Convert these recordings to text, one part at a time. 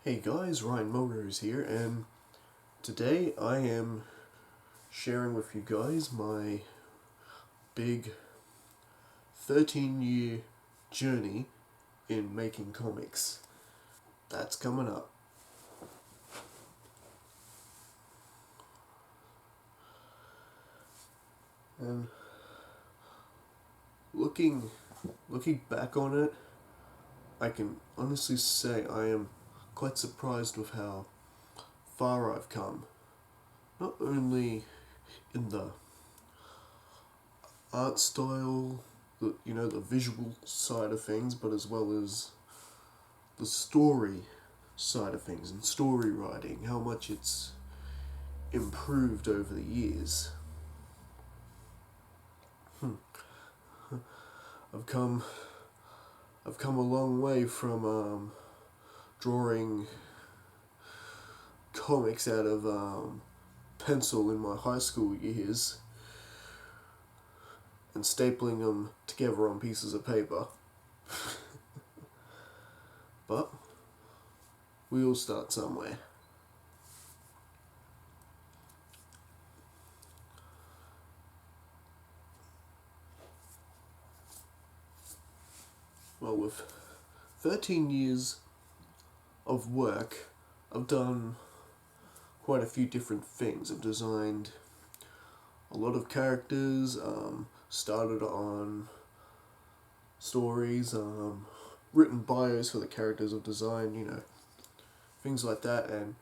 Hey guys, Ryan Melrose here, and today I am sharing with you guys my big 13-year journey in making comics. That's coming up. And looking back on it, I can honestly say I am quite surprised with how far I've come. Not only in the art style, the visual side of things, but as well as the story side of things and story writing, how much it's improved over the years. I've come a long way from drawing comics out of pencil in my high school years and stapling them together on pieces of paper. But we all start somewhere. Well, with 13 years of work, I've done quite a few different things. I've designed a lot of characters, started on stories, written bios for the characters I've designed, things like that, and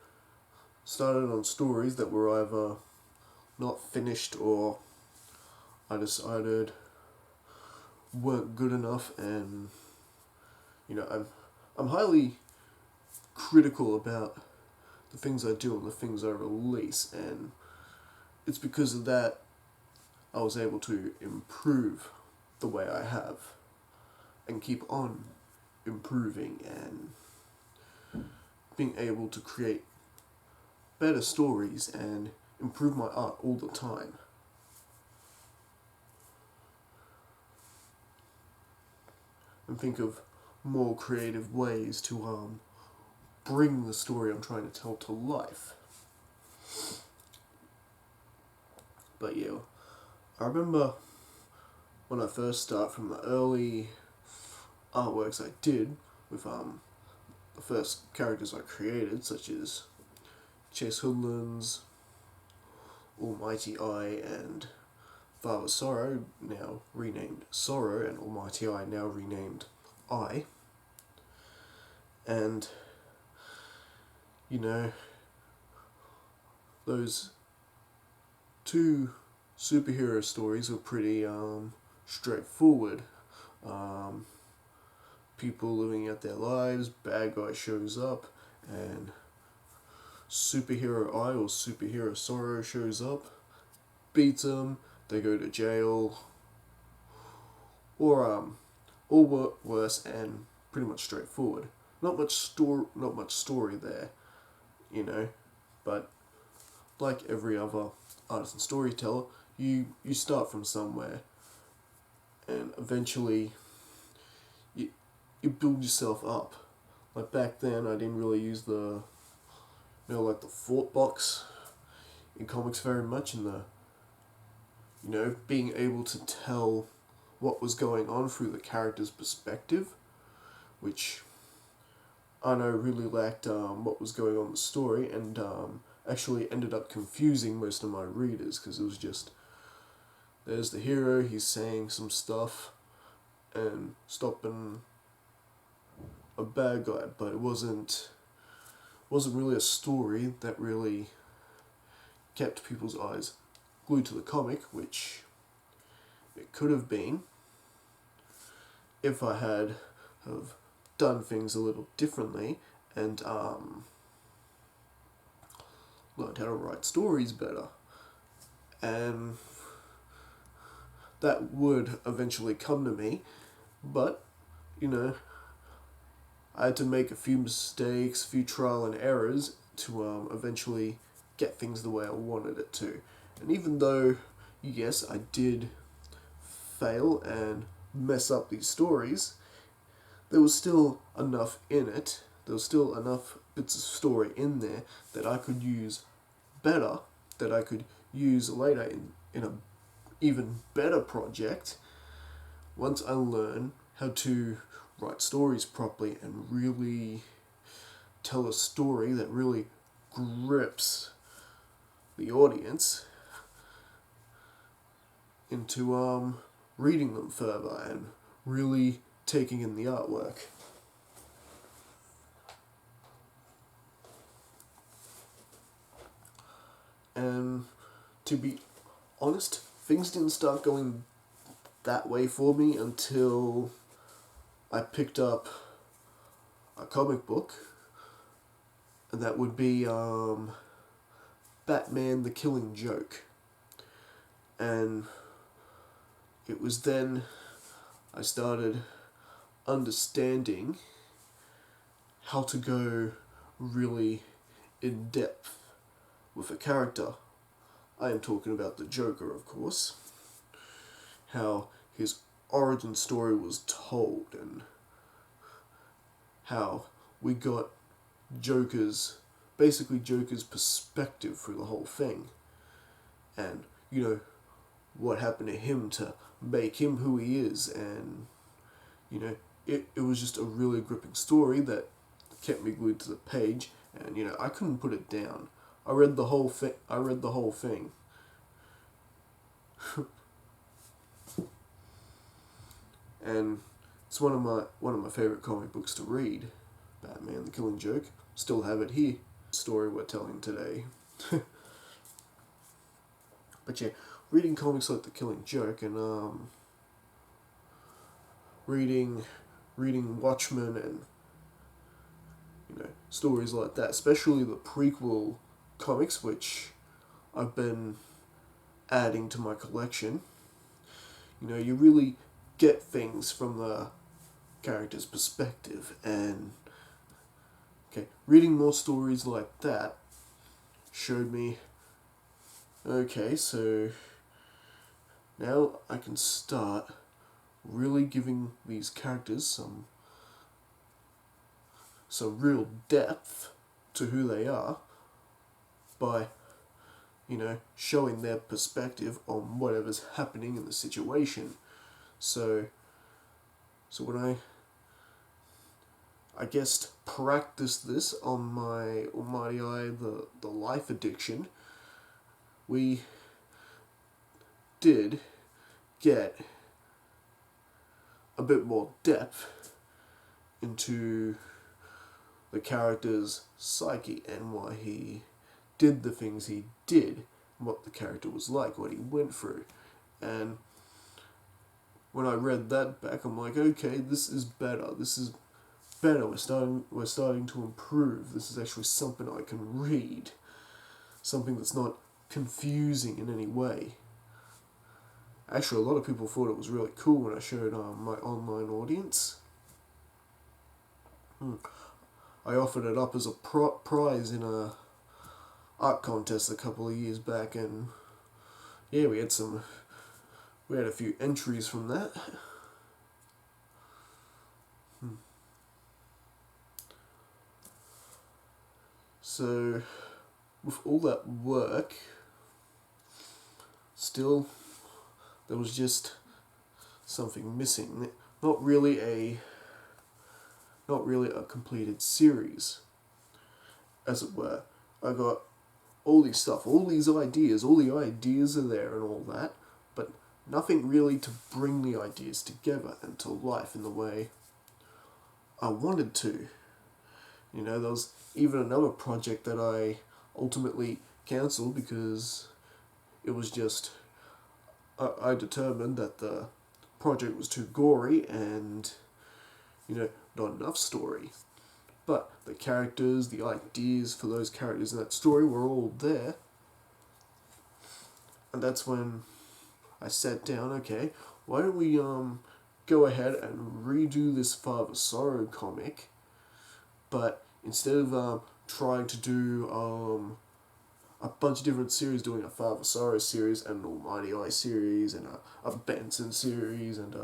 started on stories that were either not finished or I decided weren't good enough, and I'm highly critical about the things I do and the things I release, and it's because of that I was able to improve the way I have and keep on improving and being able to create better stories and improve my art all the time. And think of more creative ways to bring the story I'm trying to tell to life. But yeah, I remember when I first started, from the early artworks I did with the first characters I created, such as Chase Hoodlands, Almighty Eye, and Father Sorrow, now renamed Sorrow, and Almighty Eye, now renamed Eye. And those two superhero stories were pretty straightforward. People living out their lives, bad guy shows up, and superhero Eye or superhero Sorrow shows up, beats them, they go to jail, or worse, and pretty much straightforward. Not much story there, but like every other artist and storyteller, you start from somewhere, and eventually you build yourself up. Like back then, I didn't really use the like the thought box in comics very much, in the being able to tell what was going on through the character's perspective, which I know really lacked what was going on in the story, and actually ended up confusing most of my readers, because it was just, there's the hero, he's saying some stuff and stopping a bad guy, but it wasn't really a story that really kept people's eyes glued to the comic, which it could have been if I had have done things a little differently and learned how to write stories better. And that would eventually come to me, but I had to make a few mistakes, a few trial and errors to eventually get things the way I wanted it to. And even though, yes, I did fail and mess up these stories, there was still enough in it. There was still enough bits of story in there that I could use better, that I could use later in a even better project once I learn how to write stories properly and really tell a story that really grips the audience into reading them further and really taking in the artwork. And to be honest, things didn't start going that way for me until I picked up a comic book, and that would be Batman the Killing Joke. And it was then I started understanding how to go really in depth with a character. I am talking about the Joker, of course. How his origin story was told, and how we got basically Joker's perspective through the whole thing. And, what happened to him to make him who he is, and, it was just a really gripping story that kept me glued to the page, and, I couldn't put it down. I read the whole thing. And it's one of my favorite comic books to read, Batman the Killing Joke. Still have it here. Story we're telling today. But yeah, reading comics like The Killing Joke and reading Watchmen and stories like that, especially the prequel comics, which I've been adding to my collection. You really get things from the character's perspective, and reading more stories like that showed me, okay, so now I can start really giving these characters some real depth to who they are by showing their perspective on whatever's happening in the situation. So when I guess practiced this on my Almighty Eye, the Life Addiction, we did get a bit more depth into the character's psyche and why he did the things he did, what the character was like, what he went through. And when I read that back, I'm like, okay, this is better. We're starting to improve. This is actually something I can read. Something that's not confusing in any way. Actually, a lot of people thought it was really cool when I showed my online audience. I offered it up as a prize in a art contest a couple of years back, and yeah, we had a few entries from that. So, with all that work, still, there was just something missing. Not really a completed series, as it were. I got all these stuff, all the ideas are there and all that, but nothing really to bring the ideas together and to life in the way I wanted to. There was even another project that I ultimately cancelled because it was just, I determined that the project was too gory and, not enough story. But the characters, the ideas for those characters in that story were all there. And that's when I sat down, okay, why don't we go ahead and redo this Father Sorrow comic, but instead of trying to do a bunch of different series, doing a Father Sorrow series and an Almighty Eye series and a Benson series and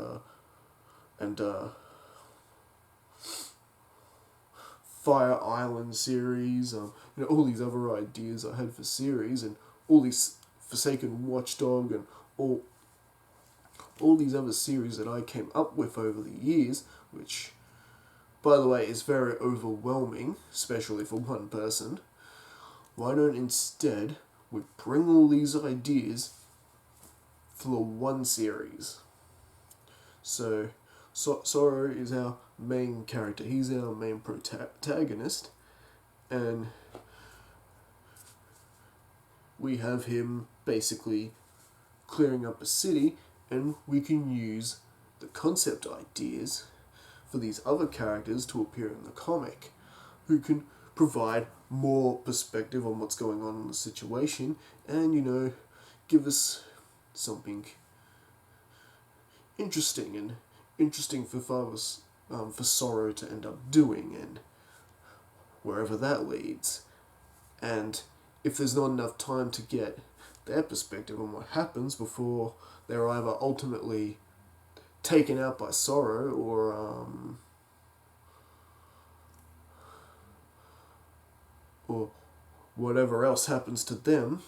Fire Island series, all these other ideas I had for series, and all these Forsaken Watchdog, and all these other series that I came up with over the years, which, by the way, is very overwhelming, especially for one person. Why don't instead we bring all these ideas for one series? So Sorrow is our main character. He's our main protagonist, and we have him basically clearing up a city, and we can use the concept ideas for these other characters to appear in the comic, who can provide more perspective on what's going on in the situation, and give us something interesting for Sorrow to end up doing, and wherever that leads. And if there's not enough time to get their perspective on what happens before they're either ultimately taken out by Sorrow or whatever else happens to them,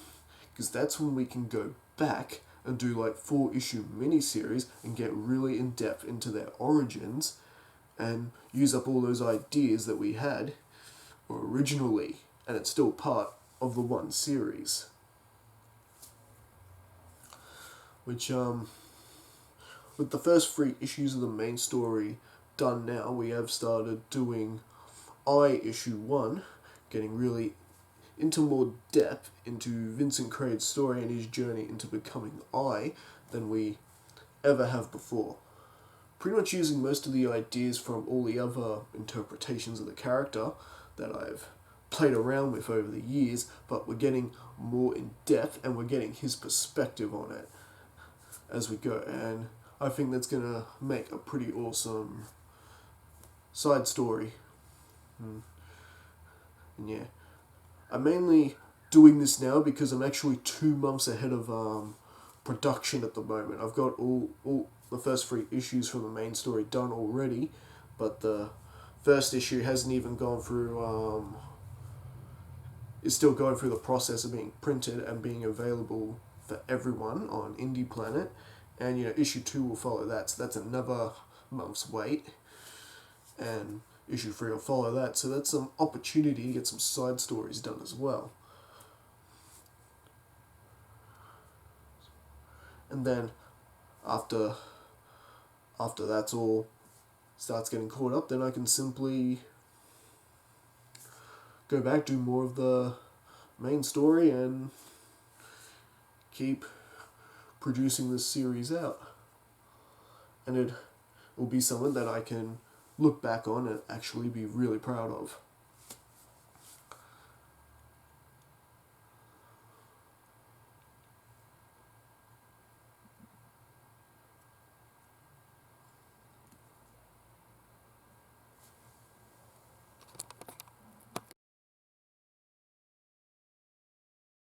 because that's when we can go back and do like 4-issue miniseries and get really in depth into their origins and use up all those ideas that we had originally, and it's still part of the one series. Which, with the first 3 issues of the main story done now, we have started doing issue 1, getting really into more depth into Vincent Crade's story and his journey into becoming than we ever have before. Pretty much using most of the ideas from all the other interpretations of the character that I've played around with over the years, but we're getting more in depth and we're getting his perspective on it as we go, and I think that's going to make a pretty awesome side story. And yeah, I'm mainly doing this now because I'm actually 2 months ahead of production at the moment. I've got all the first 3 issues from the main story done already, but the first issue hasn't even gone through, is still going through the process of being printed and being available for everyone on Indie Planet, and issue 2 will follow that, so that's another month's wait, and issue 3 will follow that, so that's some opportunity to get some side stories done as well. And then after that's all starts getting caught up, then I can simply go back, do more of the main story, and keep producing this series out. And it will be something that I can look back on and actually be really proud of.